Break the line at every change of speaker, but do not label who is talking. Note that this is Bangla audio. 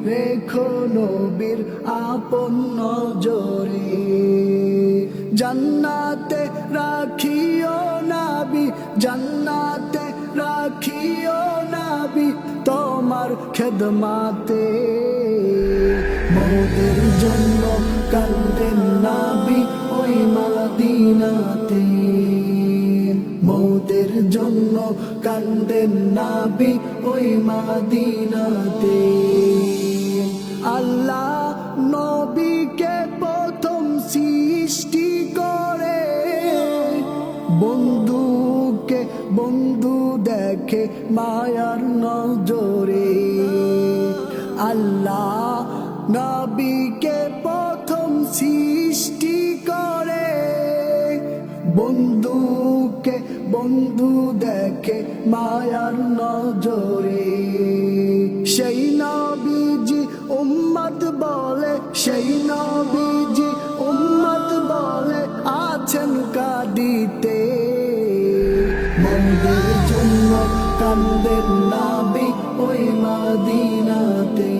রেখো নবীর আপন নজরে। জান্নাতে রাখিও নবী, জান্নাতে রাখিও নবী তোমার খেদমাতে। মওতের জন্য কান্দেন নবী ওই মদিনাতে, মওতের জন্য কান্দেন নবী ওই মদিনাতে। আল্লাহ নবীকে প্রথম সৃষ্টি করে, বন্ধুকে বন্ধু দেখে মায়ার নজরে। আল্লাহ নবীকে প্রথম সৃষ্টি করে, বন্ধুকে বন্ধু দেখে মায়ার নজরে। সেই নবীজি উম্মত বলে, সেই নবীজি উম্মত বলে আছেন কাঁদিতে। মওতের জন্য কান্দেন নবী ওই মদিনাতে।